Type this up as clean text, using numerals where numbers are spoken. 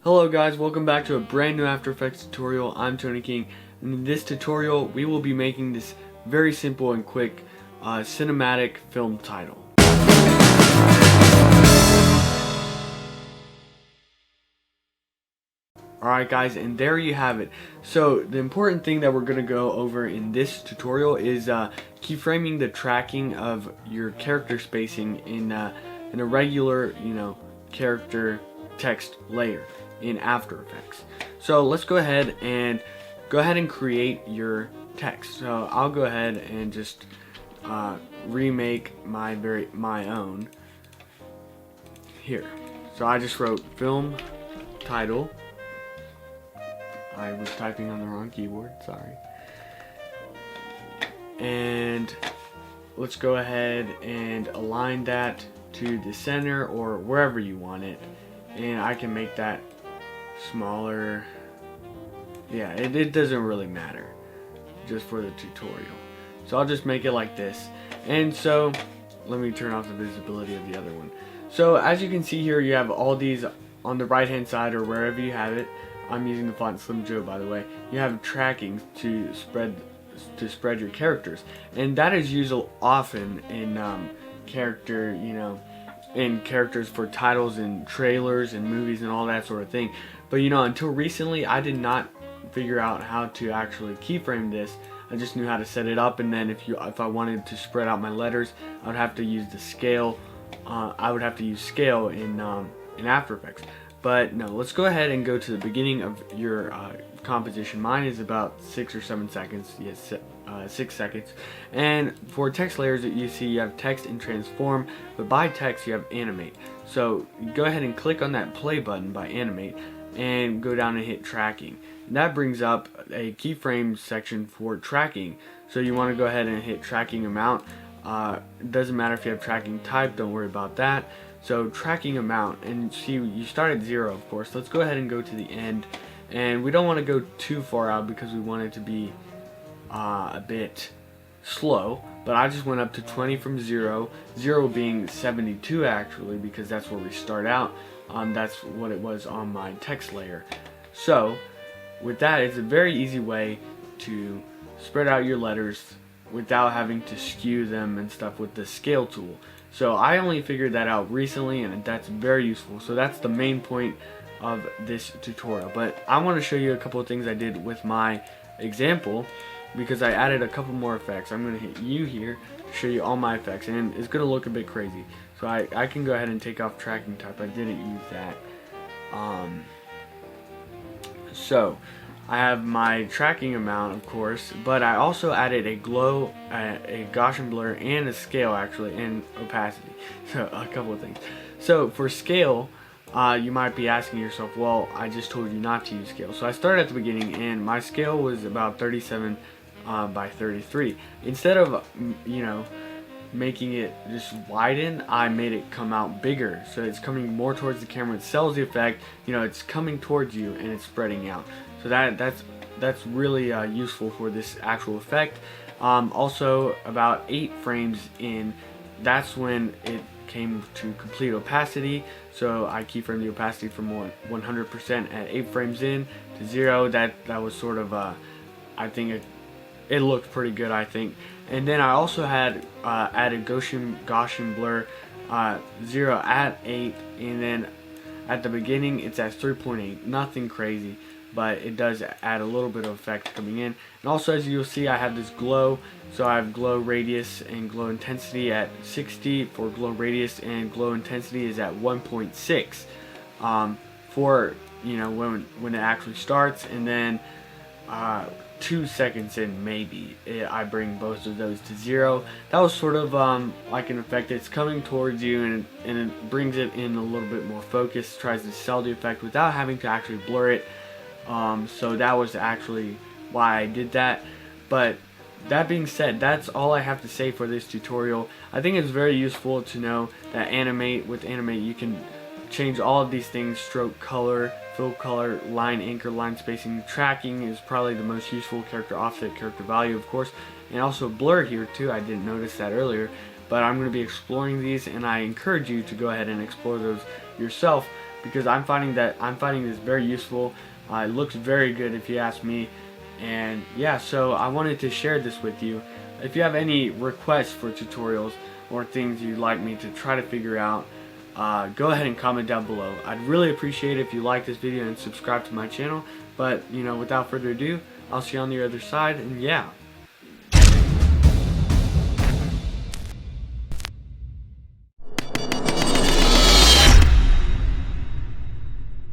Hello guys, welcome back to a brand new After Effects tutorial. I'm Tony King, and in this tutorial we will be making this very simple and quick cinematic film title. Alright guys, and there you have it. So the important thing that we're going to go over in this tutorial is keyframing the tracking of your character spacing in a regular, character text layer in After Effects. So let's go ahead and create your text. So I'll go ahead and just remake my own here. So I just wrote film title. I was typing on the wrong keyboard, sorry. And let's go ahead and align that to the center or wherever you want it. And I can make that smaller. Yeah, it doesn't really matter, just for the tutorial. So I'll just make it like this. And so let me turn off the visibility of the other one. So as you can see here, you have all these on the right hand side or wherever you have it. I'm using the font Slim Joe, by the way. You have tracking to spread your characters, and that is used often in in characters for titles and trailers and movies and all that sort of thing. But until recently, I did not figure out how to actually keyframe this. I just knew how to set it up, and then if I wanted to spread out my letters, I would have to use the scale. I would have to use scale in After Effects. But no, let's go ahead and go to the beginning of your composition. Mine is about 6 or 7 seconds. Yes, 6 seconds. And for text layers, you see you have text and transform, but by text you have animate. So go ahead and click on that play button by animate and go down and hit tracking. And that brings up a keyframe section for tracking. So you want to go ahead and hit tracking amount. It doesn't matter if you have tracking type, don't worry about that. So tracking amount, and see you start at 0, of course. Let's go ahead and go to the end, and we don't want to go too far out because we want it to be a bit slow, but I just went up to 20 from 0 being 72 actually, because that's where we start out. That's what it was on my text layer. So with that, it's a very easy way to spread out your letters without having to skew them and stuff with the scale tool. So I only figured that out recently, and that's very useful. So that's the main point of this tutorial. But I want to show you a couple of things I did with my example, because I added a couple more effects. I'm going to hit U here to show you all my effects, and it's going to look a bit crazy. So I can go ahead and take off tracking type. I didn't use that. So I have my tracking amount, of course, but I also added a glow, a Gaussian blur, and a scale actually, and opacity. So a couple of things. So for scale, you might be asking yourself, well, I just told you not to use scale. So I started at the beginning, and my scale was about 37 by 33. Instead of making it just widen, I made it come out bigger, so it's coming more towards the camera. It sells the effect, it's coming towards you and it's spreading out. So that's really useful for this actual effect. Also, about 8 frames in, that's when it came to complete opacity. So I keyframed the opacity from 100% at 8 frames in to 0. That was sort of I think it looked pretty good, I think. And then I also had added Gaussian blur 0 at 8, and then at the beginning it's at 3.8. Nothing crazy, but it does add a little bit of effect coming in. And also, as you'll see, I have this glow. So I have glow radius and glow intensity at 60 for glow radius, and glow intensity is at 1.6 for when it actually starts. And then 2 seconds in, maybe I bring both of those to 0. That was sort of like an effect. It's coming towards you, and it brings it in a little bit more focus, tries to sell the effect without having to actually blur it. So that was actually why I did that. But that being said, that's all I have to say for this tutorial. I think it's very useful to know that with animate you can change all of these things: stroke color, fill color, line anchor, line spacing. Tracking is probably the most useful. Character offset, character value, of course, and also blur here too. I didn't notice that earlier, but I'm going to be exploring these, and I encourage you to go ahead and explore those yourself. because I'm finding this very useful. It looks very good if you ask me. And yeah, so I wanted to share this with you. If you have any requests for tutorials or things you'd like me to try to figure out, go ahead and comment down below. I'd really appreciate it if you like this video and subscribe to my channel. But without further ado, I'll see you on the other side, and yeah.